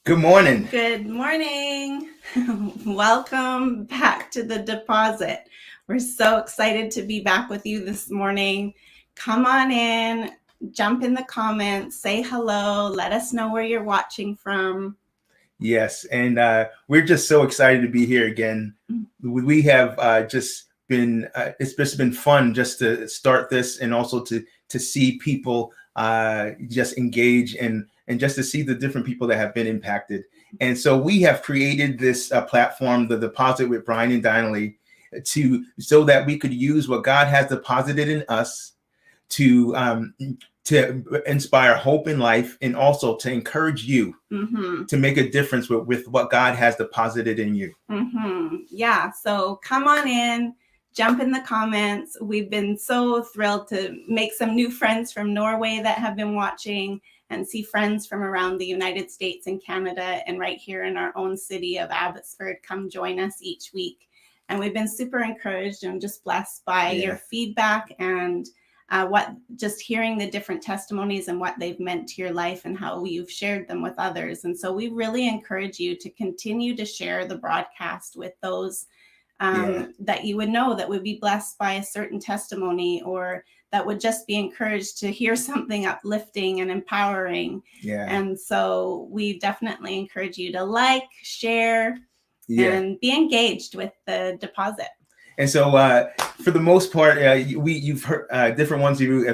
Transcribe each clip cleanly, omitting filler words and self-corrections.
Good morning. Good morning. Welcome back to the deposit. We're so excited to be back with you this morning. Come on in, jump in the comments, say hello, let us know where you're watching from. Yes, and we're just so excited to be here again. We have just been, it's just been fun just to start this and also to see people just engage and just to see the different people that have been impacted. And so we have created this platform, the Deposit with Brian and Dianalee, so that we could use what God has deposited in us to inspire hope in life and also to encourage you to make a difference with what God has deposited in you. Yeah, so come on in, jump in the comments. We've been so thrilled to make some new friends from Norway that have been watching and see friends from around the United States and Canada and right here in our own city of Abbotsford come join us each week. And we've been super encouraged and just blessed by your feedback and what just hearing the different testimonies and what they've meant to your life and how you've shared them with others. And so we really encourage you to continue to share the broadcast with those that you would know that would be blessed by a certain testimony or that would just be encouraged to hear something uplifting and empowering. And so we definitely encourage you to like, share, and be engaged with the deposit. And so, for the most part, you've heard different ones of you.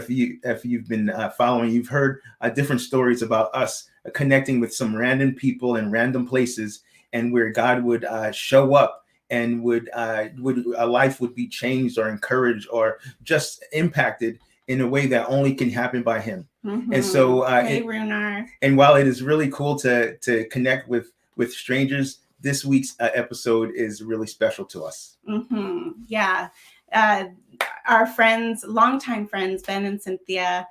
If you've been following, you've heard different stories about us connecting with some random people in random places, and where God would show up and would a life would be changed or encouraged or just impacted in a way that only can happen by Him. And so, and while it is really cool to connect with strangers, this week's episode is really special to us. Yeah. Our friends, longtime friends, Ben and Cynthia,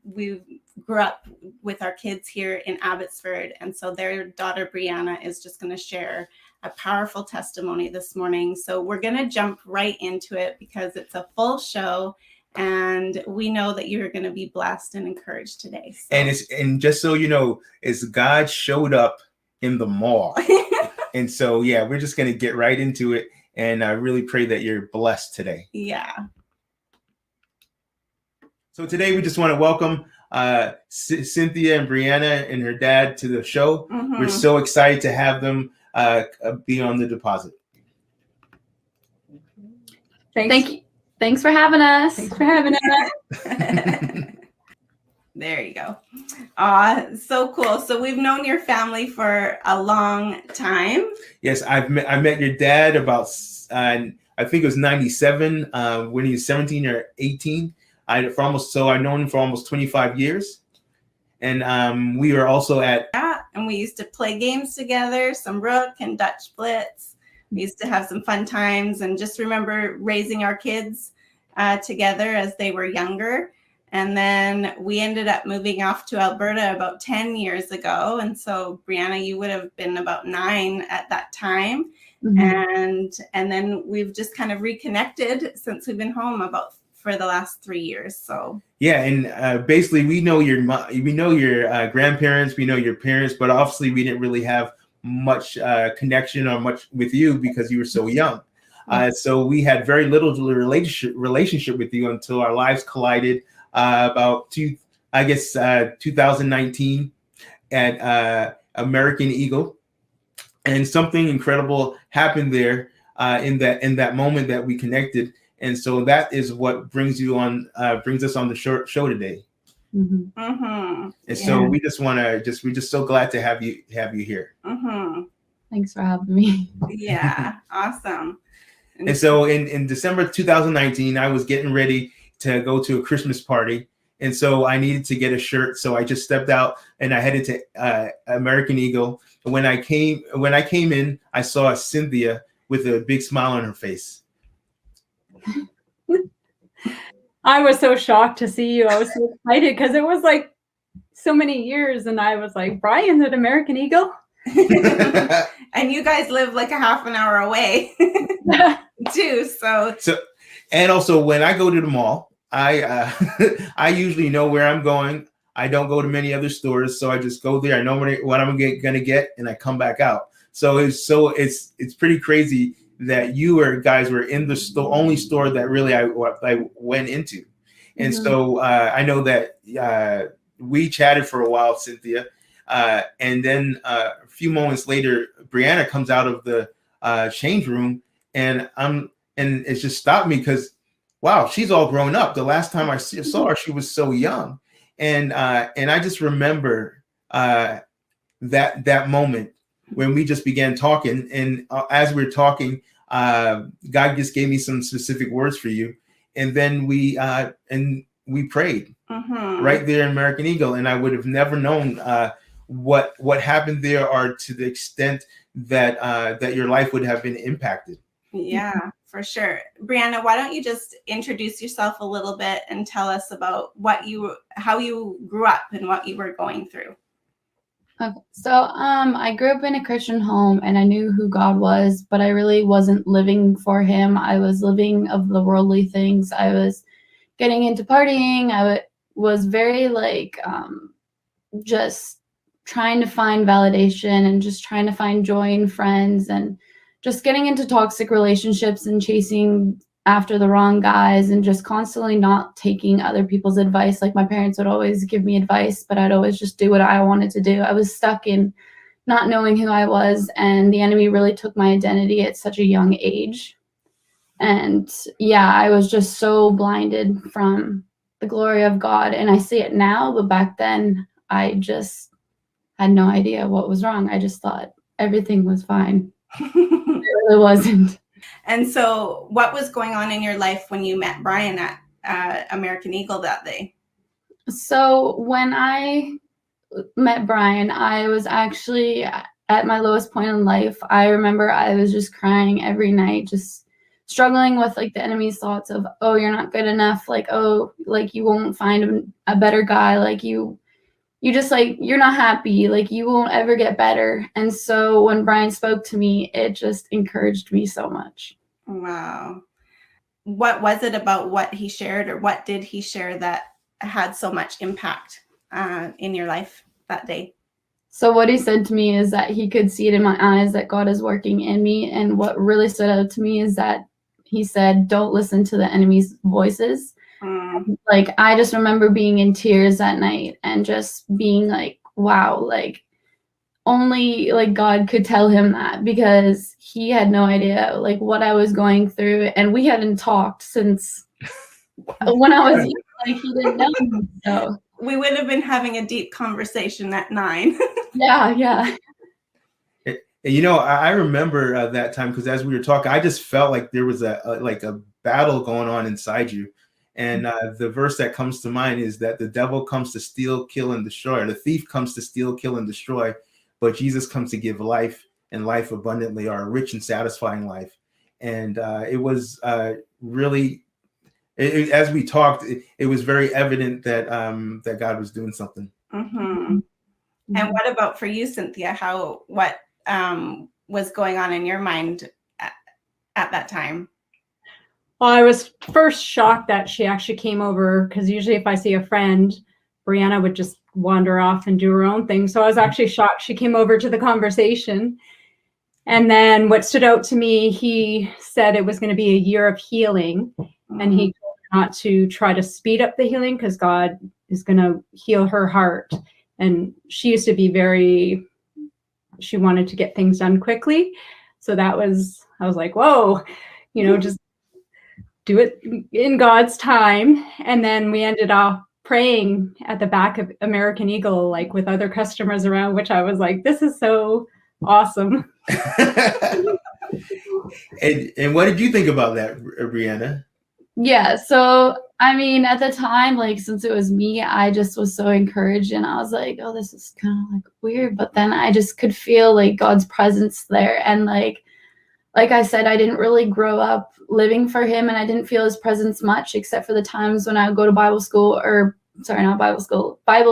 we grew up with our kids here in Abbotsford. And so their daughter, Brianna, is just going to share a powerful testimony this morning. So we're going to jump right into it because it's a full show. And we know that you're going to be blessed and encouraged today. So. And just so you know, is God showed up in the mall. And so, yeah, we're just going to get right into it. And I really pray that you're blessed today. Yeah. So today we just want to welcome Cynthia and Brianna and her dad to the show. We're so excited to have them be on the deposit. Thank you. Thanks for having us. There you go. So cool. So we've known your family for a long time. Yes, I met your dad about, I think it was 97 when he was 17 or 18. I've known him for almost 25 years. And we were also at... Yeah, and we used to play games together, some Rook and Dutch Blitz. We used to have some fun times and just remember raising our kids together as they were younger. And then we ended up moving off to Alberta about 10 years ago. And so, Brianna, you would have been about 9 at that time. And then we've just kind of reconnected since we've been home for the last 3 years. So yeah, and basically we know your grandparents, we know your parents, but obviously we didn't really have much connection or much with you because you were so young. So we had very little relationship with you until our lives collided. About 2019 at American Eagle, and something incredible happened there in that moment that we connected, and so that is what brings us on the show today. And so we just want to we're just so glad to have you here. Thanks for having me. Yeah, awesome. And so in December 2019, I was getting ready to go to a Christmas party. And so I needed to get a shirt. So I just stepped out and I headed to American Eagle. And when I came in, I saw Cynthia with a big smile on her face. I was so shocked to see you. I was so excited because it was like so many years. And I was like, Brian's at American Eagle. And you guys live like a half an hour away too. So and also when I go to the mall, I usually know where I'm going. I don't go to many other stores, so I just go there. I know what I'm gonna get, and I come back out. So it's pretty crazy that you guys were in the only store that really I went into. And so I know that we chatted for a while, Cynthia, and then a few moments later, Brianna comes out of the change room, and it just stopped me because, wow, she's all grown up. The last time I saw her, she was so young, and I just remember that moment when we just began talking, and as we were talking, God just gave me some specific words for you, and then we prayed right there in American Eagle, and I would have never known what happened there, or to the extent that your life would have been impacted. Yeah, for sure. Brianna, why don't you just introduce yourself a little bit and tell us about how you grew up and what you were going through. Okay. So I grew up in a Christian home, and I knew who God was, but I really wasn't living for him. I was living of the worldly things. I was getting into partying. I was very just trying to find validation and just trying to find joy in friends, and just getting into toxic relationships and chasing after the wrong guys, and just constantly not taking other people's advice. Like, my parents would always give me advice, but I'd always just do what I wanted to do. I was stuck in not knowing who I was, and the enemy really took my identity at such a young age. And yeah, I was just so blinded from the glory of God, and I see it now, but back then I just had no idea what was wrong. I just thought everything was fine. It really wasn't. And so what was going on in your life when you met Brian at American Eagle that day? So when I met Brian, I was actually at my lowest point in life. I remember I was just crying every night, just struggling with the enemy's thoughts of, oh, you're not good enough. You won't find a better guy. You just you're not happy. You won't ever get better. And so when Brian spoke to me, it just encouraged me so much. Wow. What was it about what he shared, or what did he share that had so much impact in your life that day? So what he said to me is that he could see it in my eyes that God is working in me. And what really stood out to me is that he said, don't listen to the enemy's voices. I just remember being in tears that night and just being wow, only God could tell him that, because he had no idea what I was going through, and we hadn't talked since when I was young. He didn't know me, so we would have been having a deep conversation at 9. yeah. And I remember that time, because as we were talking, I just felt like there was a battle going on inside you. And the verse that comes to mind is that the devil comes to steal, kill, and destroy. Or the thief comes to steal, kill, and destroy. But Jesus comes to give life, and life abundantly, or a rich and satisfying life. And it was really, as we talked, it was very evident that that God was doing something. And what about for you, Cynthia? What was going on in your mind at that time? Well, I was first shocked that she actually came over, because usually if I see a friend, Brianna would just wander off and do her own thing. So I was actually shocked she came over to the conversation. And then what stood out to me, he said it was going to be a year of healing. And he told her not to try to speed up the healing, because God is going to heal her heart. And she used to be she wanted to get things done quickly. So I was like, whoa, just do it in God's time. And then we ended up praying at the back of American Eagle, with other customers around, which I was like, this is so awesome. And what did you think about that, Brianna? Yeah, so at the time, since it was me, I just was so encouraged, and I was like, oh, this is kind of weird. But then I just could feel God's presence there. And like I said, I didn't really grow up living for him, and I didn't feel his presence much, except for the times when I would go to Bible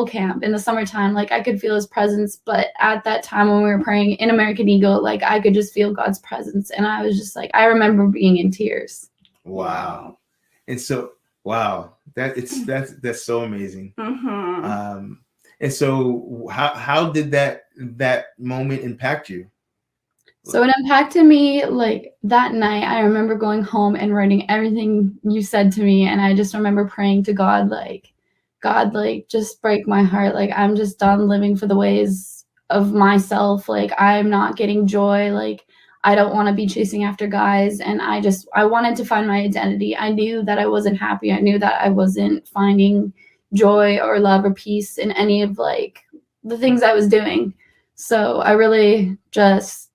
camp in the summertime. I could feel his presence. But at that time when we were praying in American Eagle, I could just feel God's presence. And I was just I remember being in tears. Wow. And so, wow, that's so amazing. And so how did that moment impact you? So it impacted me like that night. I remember going home and writing everything you said to me. And I just remember praying to God, like, just break my heart. Like, I'm just done living for the ways of myself. Like, I'm not getting joy. Like, I don't want to be chasing after guys. And I wanted to find my identity. I knew that I wasn't happy. I knew that I wasn't finding joy or love or peace in any of like the things I was doing. So I really just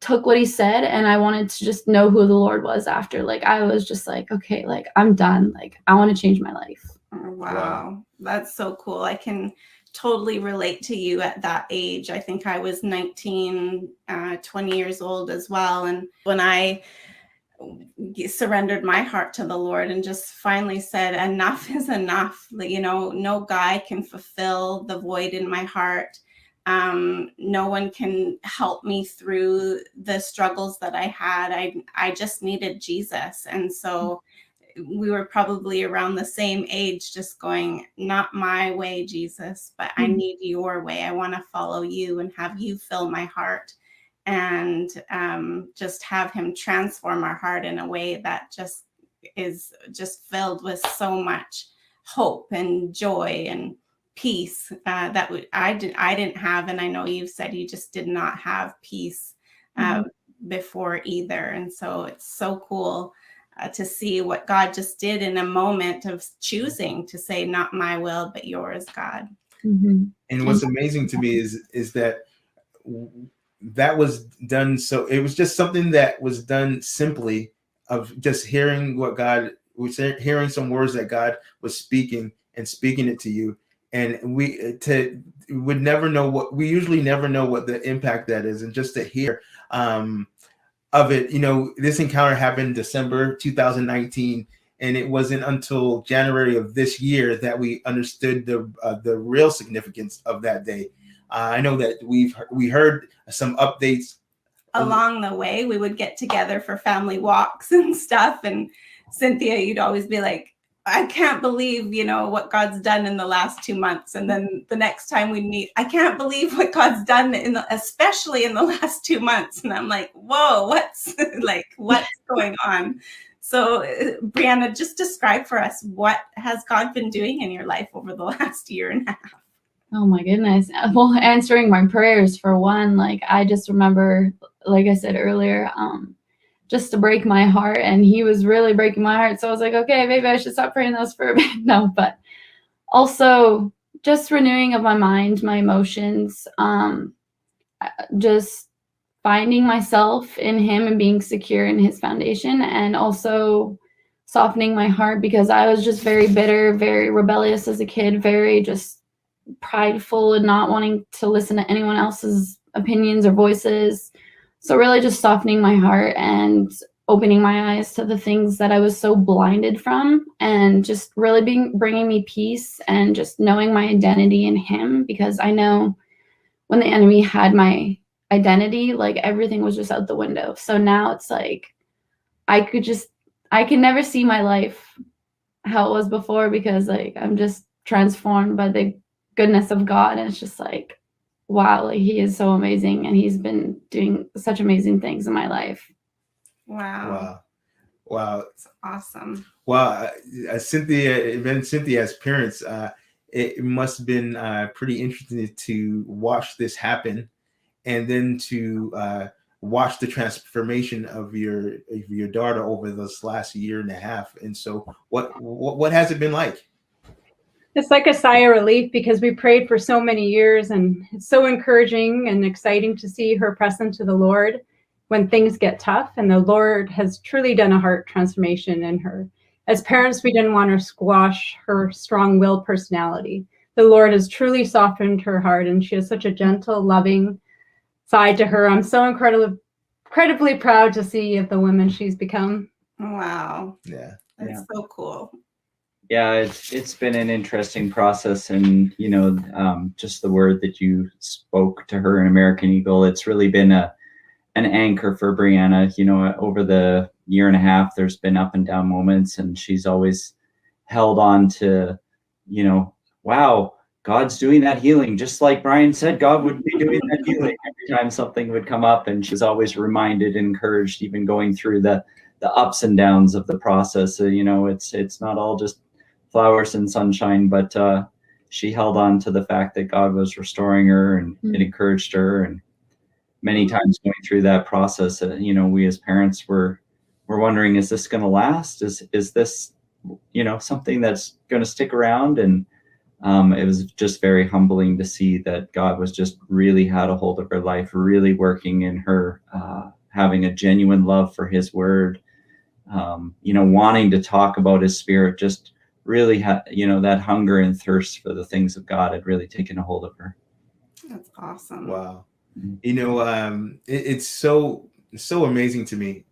took what he said, and I wanted to just know who the Lord was after. Like, I was just like, okay, like, I'm done. Like, I want to change my life. Oh, wow. That's so cool. I can totally relate to you at that age. I think I was 19, 20 years old as well. And when I surrendered my heart to the Lord and just finally said, enough is enough. You know, no guy can fulfill the void in my heart. No one can help me through the struggles that I had. I just needed Jesus. And so we were probably around the same age, just going, not my way, Jesus, but I need your way. I want to follow you and have you fill my heart, and just have him transform our heart in a way that just is just filled with so much hope and joy and peace that I didn't have. And I know you've said you just did not have peace before either. And so it's so cool to see what God just did in a moment of choosing to say, not my will, but yours, God. And what's amazing to me is that that was done. So it was just something that was done simply, of just hearing what God was, hearing some words that God was speaking and speaking it to you. And we usually never know what the impact that is. And just to hear of it, you know, this encounter happened December 2019, and it wasn't until January of this year that we understood the real significance of that day. I know that we heard some updates along the way. We would get together for family walks and stuff, and Cynthia, you'd always be like, I can't believe, you know, what God's done in the last 2 months. And then the next time we meet, I can't believe what God's done especially in the last 2 months. And I'm like, whoa, what's going on? So Brianna, just describe for us, what has God been doing in your life over the last year and a half? Oh my goodness. Well, answering my prayers for one. Like, I just remember, like I said earlier, just to break my heart, and he was really breaking my heart. So I was like, okay, maybe I should stop praying those for a bit. No, but also just renewing of my mind, my emotions, just finding myself in him and being secure in his foundation, and also softening my heart, because I was just very bitter, very rebellious as a kid, very just prideful and not wanting to listen to anyone else's opinions or voices. So really just softening my heart and opening my eyes to the things that I was so blinded from, and just really bringing me peace and just knowing my identity in him. Because I know when the enemy had my identity, like, everything was just out the window. So now it's like, I can never see my life how it was before, because like, I'm just transformed by the goodness of God. And it's just like, wow, like, he is so amazing, and he's been doing such amazing things in my life. Wow. It's awesome. Wow. Cynthia's parents, it must have been pretty interesting to watch this happen, and then to watch the transformation of your daughter over this last year and a half. And so what has it been like? It's like a sigh of relief, because we prayed for so many years, and it's so encouraging and exciting to see her press into the Lord when things get tough. And the Lord has truly done a heart transformation in her. As parents, we didn't want to squash her strong-willed personality. The Lord has truly softened her heart, and she has such a gentle, loving side to her. I'm so incredibly proud to see of the woman she's become. Wow. Yeah. That's so cool. Yeah, it's been an interesting process, and you know, just the word that you spoke to her in American Eagle, it's really been an anchor for Brianna. You know, over the year and a half, there's been up and down moments, and she's always held on to, you know, wow, God's doing that healing, just like Brian said God would be doing that healing every time something would come up. And she was always reminded, encouraged, even going through the ups and downs of the process. It's not all just flowers and sunshine, but she held on to the fact that God was restoring her, and it encouraged her. And many times going through that process, we as parents were wondering, is this going to last? Is this, something that's going to stick around? And it was just very humbling to see that God was just really had a hold of her life, really working in her, having a genuine love for his word, wanting to talk about his spirit, just really that hunger and thirst for the things of God had really taken a hold of her. That's awesome. Wow. It's so amazing to me,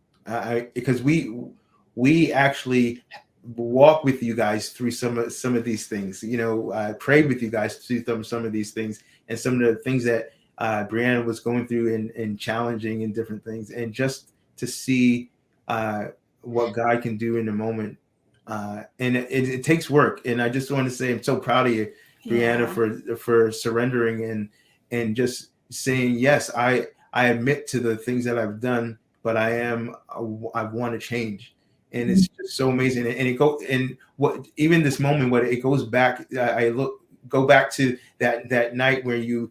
because we actually walk with you guys through some of these things. I prayed with you guys through some of these things, and some of the things that Brianna was going through and challenging and different things, and just to see what God can do in the moment. And it takes work. And I just want to say I'm so proud of you, Brianna, for surrendering and just saying, yes, I admit to the things that I've done, but I want to change. And it's just so amazing. And even this moment, what it goes back, go back to that night where you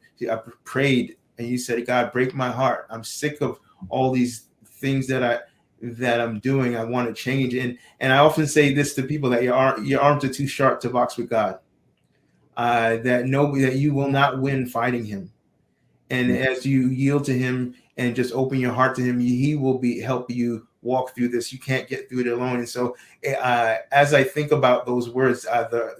prayed and you said, God, break my heart. I'm sick of all these things that I'm doing. I want to change. And I often say this to people, that your arms are too sharp to box with God. That you will not win fighting him. And as you yield to him and just open your heart to him, he will help you walk through this. You can't get through it alone. And so as I think about those words, the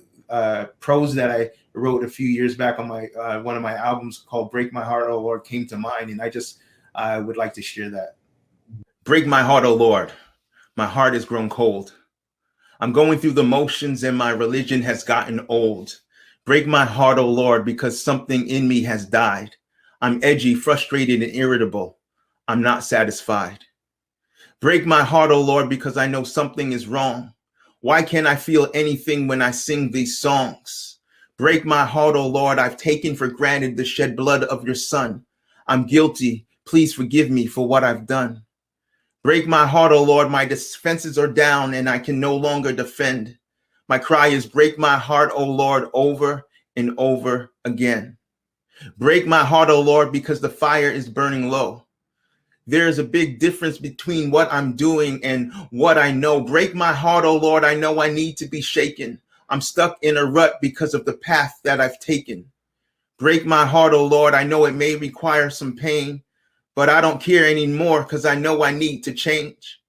prose that I wrote a few years back on my one of my albums called Break My Heart, O Lord, came to mind. And I just would like to share that. Break my heart, O Lord. My heart has grown cold. I'm going through the motions and my religion has gotten old. Break my heart, O Lord, because something in me has died. I'm edgy, frustrated, and irritable. I'm not satisfied. Break my heart, O Lord, because I know something is wrong. Why can't I feel anything when I sing these songs? Break my heart, O Lord, I've taken for granted the shed blood of your son. I'm guilty. Please forgive me for what I've done. Break my heart, O Lord, my defenses are down and I can no longer defend. My cry is break my heart, O Lord, over and over again. Break my heart, O Lord, because the fire is burning low. There is a big difference between what I'm doing and what I know. Break my heart, O Lord, I know I need to be shaken. I'm stuck in a rut because of the path that I've taken. Break my heart, O Lord, I know it may require some pain, but I don't care anymore because I know I need to change.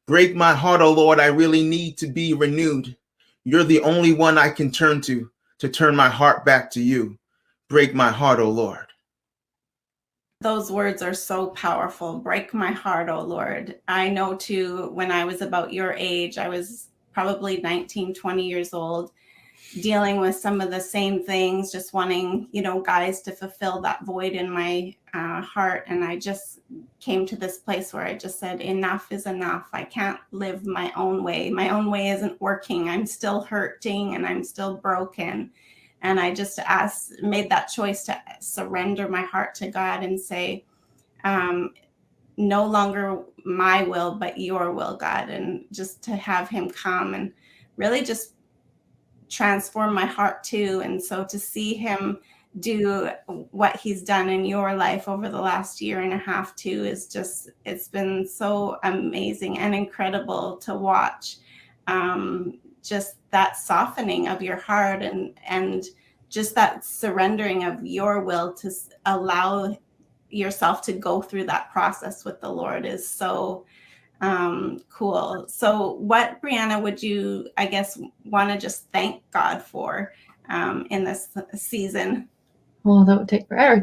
Break my heart, O Lord, I really need to be renewed. You're the only one I can turn to turn my heart back to you. Break my heart, O Lord. Those words are so powerful. Break my heart, oh Lord. I know too, when I was about your age, I was probably 19, 20 years old, dealing with some of the same things, just wanting, guys to fulfill that void in my heart. And I just came to this place where I just said, enough is enough. I can't live my own way. My own way isn't working. I'm still hurting and I'm still broken. And I just made that choice to surrender my heart to God and say, no longer my will, but your will, God. And just to have him come and really just transform my heart too. And so to see him do what he's done in your life over the last year and a half too is just, it's been so amazing and incredible to watch. Just that softening of your heart and just that surrendering of your will to allow yourself to go through that process with the Lord is so cool. So what, Brianna, would you, I guess, want to just thank God for in this season? Well, that would take forever.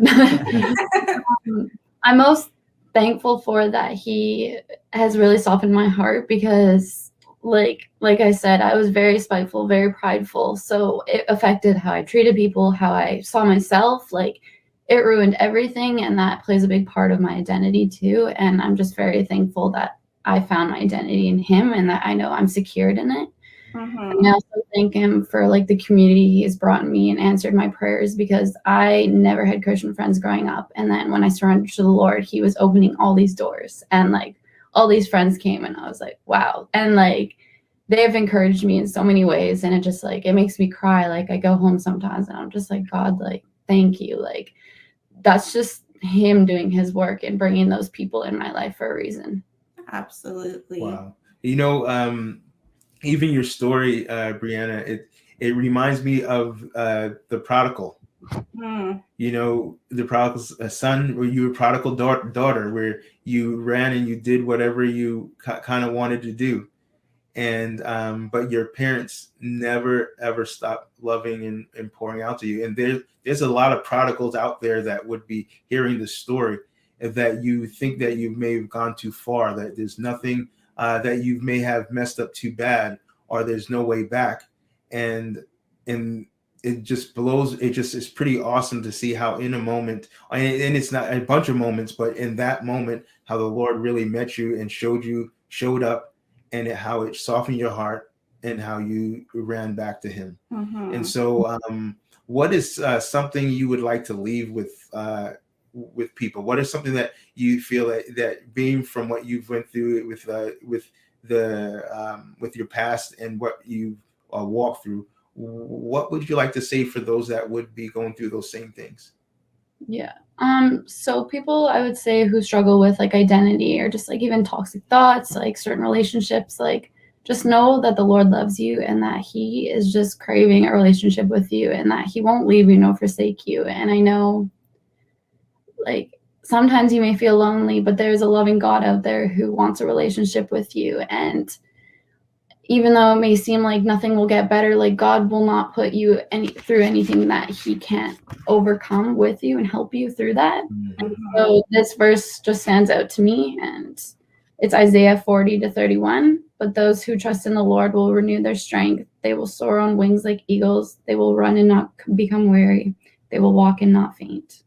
I'm most thankful for that he has really softened my heart because like I said, I was very spiteful, very prideful. So it affected how I treated people, how I saw myself. Like it ruined everything. And that plays a big part of my identity too. And I'm just very thankful that I found my identity in him and that I know I'm secured in it. And I also thank him for like the community he has brought me and answered my prayers, because I never had Christian friends growing up. And then when I surrendered to the Lord, he was opening all these doors, and like all these friends came, and I was like, wow. And like they have encouraged me in so many ways, and it just like it makes me cry. Like I go home sometimes and I'm just like, God, like thank you. Like that's just him doing his work and bringing those people in my life for a reason. Absolutely. Wow. You know, even your story, Brianna, it reminds me of the prodigal. You know, the prodigal son, or you were prodigal daughter, where you ran and you did whatever you kind of wanted to do, and but your parents never ever stopped loving and pouring out to you. And there's a lot of prodigals out there that would be hearing the story, that you think that you may have gone too far, that there's nothing, that you may have messed up too bad, or there's no way back. And it just blows. It just is pretty awesome to see how in a moment, and it's not a bunch of moments, but in that moment, how the Lord really met you and showed up, and how it softened your heart, and how you ran back to him. And so, what is something you would like to leave with people? What is something that you feel that being from what you've went through with your past and what you walked through, what would you like to say for those that would be going through those same things? Yeah. So people, I would say, who struggle with like identity or just like even toxic thoughts, like certain relationships, like just know that the Lord loves you, and that he is just craving a relationship with you, and that he won't leave you nor forsake you. And I know like sometimes you may feel lonely, but there's a loving God out there who wants a relationship with you. And even though it may seem like nothing will get better, like God will not put you through anything that he can't overcome with you and help you through that. And so this verse just stands out to me, and it's Isaiah 40:31. But those who trust in the Lord will renew their strength. They will soar on wings like eagles. They will run and not become weary. They will walk and not faint.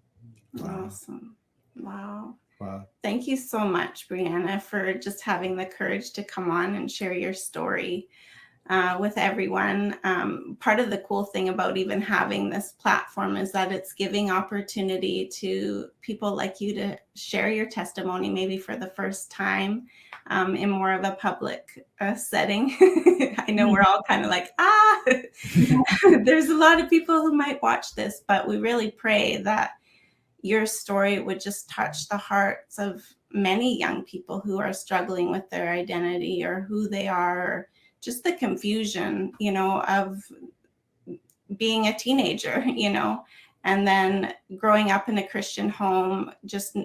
Awesome. Wow. Wow. Thank you so much, Brianna, for just having the courage to come on and share your story with everyone. Part of the cool thing about even having this platform is that it's giving opportunity to people like you to share your testimony, maybe for the first time, in more of a public setting. I know we're all kind of like, there's a lot of people who might watch this, but we really pray that your story would just touch the hearts of many young people who are struggling with their identity or who they are, or just the confusion, of being a teenager, and then growing up in a Christian home, just,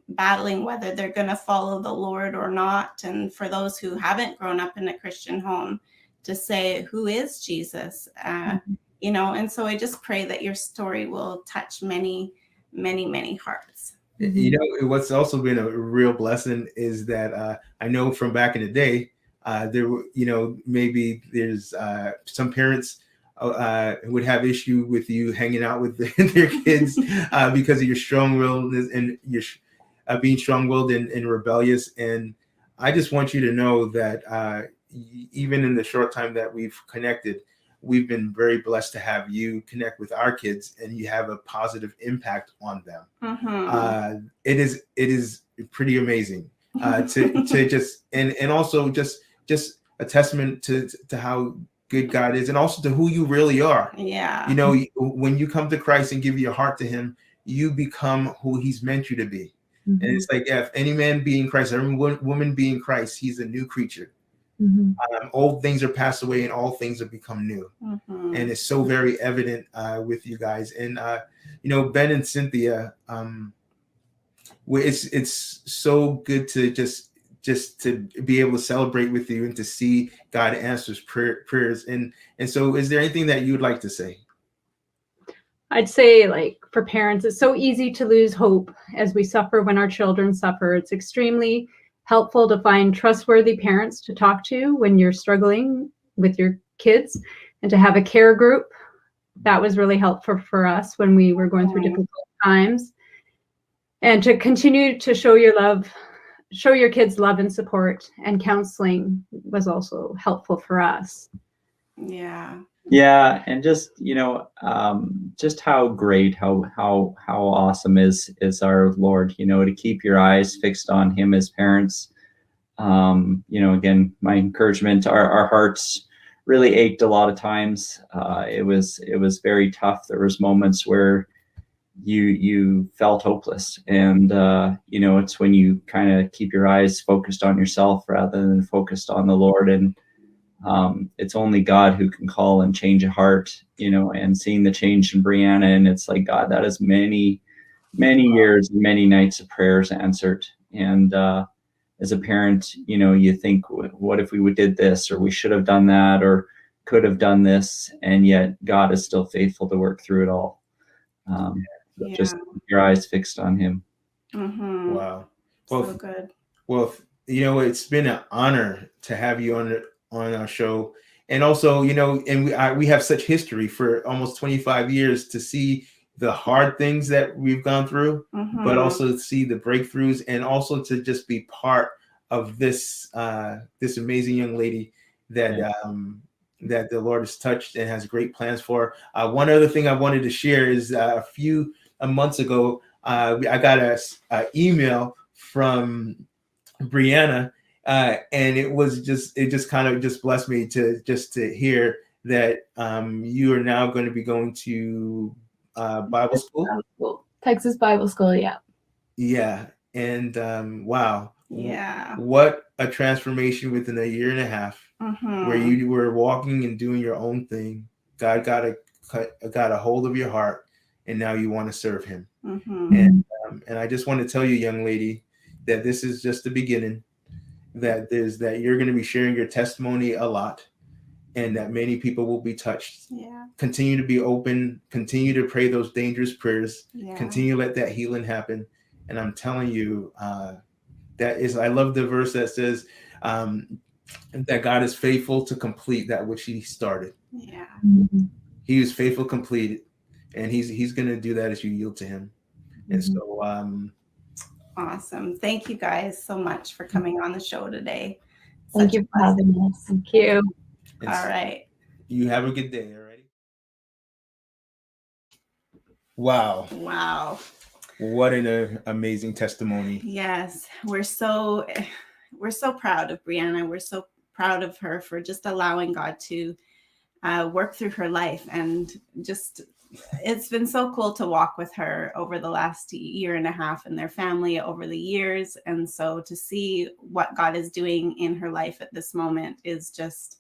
battling whether they're going to follow the Lord or not. And for those who haven't grown up in a Christian home, to say, who is Jesus? And so I just pray that your story will touch many, many, many hearts. What's also been a real blessing is that I know from back in the day, there were, maybe there's some parents would have issue with you hanging out with their kids because of your strong-willed and your being strong-willed and rebellious. And I just want you to know that even in the short time that we've connected, we've been very blessed to have you connect with our kids, and you have a positive impact on them. It is pretty amazing to just and also just a testament to how good God is, and also to who you really are. Yeah. When you come to Christ and give your heart to him, you become who he's meant you to be. And it's like, if any man be in Christ, every woman be in Christ, he's a new creature. Old things are passed away and all things have become new. And it's so very evident with you guys. And Ben and Cynthia, it's so good to just to be able to celebrate with you and to see God answers prayers. And so is there anything that you would like to say? I'd say, like, for parents, it's so easy to lose hope as we suffer when our children suffer. It's extremely helpful to find trustworthy parents to talk to when you're struggling with your kids, and to have a care group. That was really helpful for us when we were going through difficult times. And to continue to show your love show your kids love and support, and counseling was also helpful for us. Yeah. Yeah, and just just how great, how awesome is our Lord. To keep your eyes fixed on Him as parents. Again, my encouragement. Our hearts really ached a lot of times. It was very tough. There was moments where you felt hopeless, and it's when you kind of keep your eyes focused on yourself rather than focused on the Lord. And it's only God who can call and change a heart, and seeing the change in Brianna. And it's like, God, that is many, many years, many nights of prayers answered. And as a parent, you think, what if we did this, or we should have done that, or could have done this? And yet God is still faithful to work through it all. Just keep your eyes fixed on Him. Mm-hmm. Wow. Well, So good. Well, it's been an honor to have you on our show, and also, and we have such history for almost 25 years to see the hard things that we've gone through, but also to see the breakthroughs, and also to just be part of this this amazing young lady that that the Lord has touched and has great plans for. One other thing I wanted to share is a few months ago, I got a email from Brianna, and it just kind of just blessed me to hear that you are now going to be going to Bible school. Texas Bible School, yeah. Yeah, and wow, Yeah. what a transformation within a year and a half, where you were walking and doing your own thing. God got a hold of your heart, and now you want to serve Him. And I just want to tell you, young lady, that this is just the beginning. That you're going to be sharing your testimony a lot, and that many people will be touched. Yeah. Continue to be open. Continue to pray those dangerous prayers. Yeah. Continue to let that healing happen. And I'm telling you, I love the verse that says that God is faithful to complete that which He started. Yeah. He is faithful, complete, and He's going to do that as you yield to Him. And so, awesome. Thank you guys so much for coming on the show today. Thank you for having us. Thank you. All right. You have a good day. All right. Wow. Wow. What an amazing testimony. Yes. We're so proud of Brianna. We're so proud of her for just allowing God to work through her life, and just it's been so cool to walk with her over the last year and a half, and their family over the years. And so to see what God is doing in her life at this moment is just,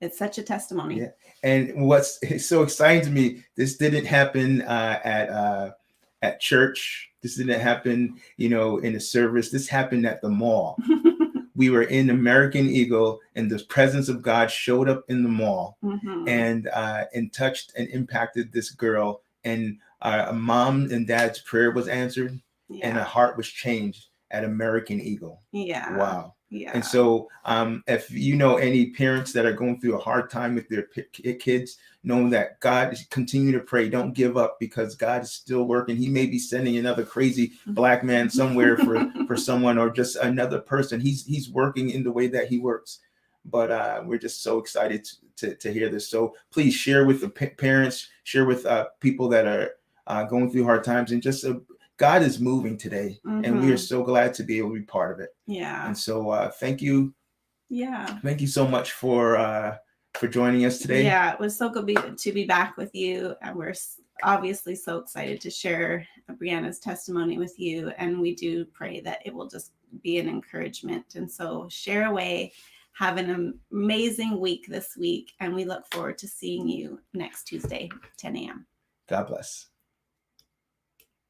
it's such a testimony. Yeah. And what's so exciting to me, this didn't happen at church. This didn't happen, in a service. This happened at the mall. We were in American Eagle, and the presence of God showed up in the mall, and touched and impacted this girl. And a mom and dad's prayer was answered, and a heart was changed at American Eagle. Yeah. Wow. Yeah. And so if you know any parents that are going through a hard time with their kids, know that God, continue to pray. Don't give up, because God is still working. He may be sending another crazy black man somewhere for someone, or just another person. He's working in the way that He works. But we're just so excited to hear this. So please share with the parents, share with people that are going through hard times, and just God is moving today, and we are so glad to be able to be part of it. Yeah. And so thank you. Yeah. Thank you so much for joining us today. Yeah, it was so good to be back with you. And we're obviously so excited to share Brianna's testimony with you. And we do pray that it will just be an encouragement. And so share away. Have an amazing week this week. And we look forward to seeing you next Tuesday, 10 a.m. God bless.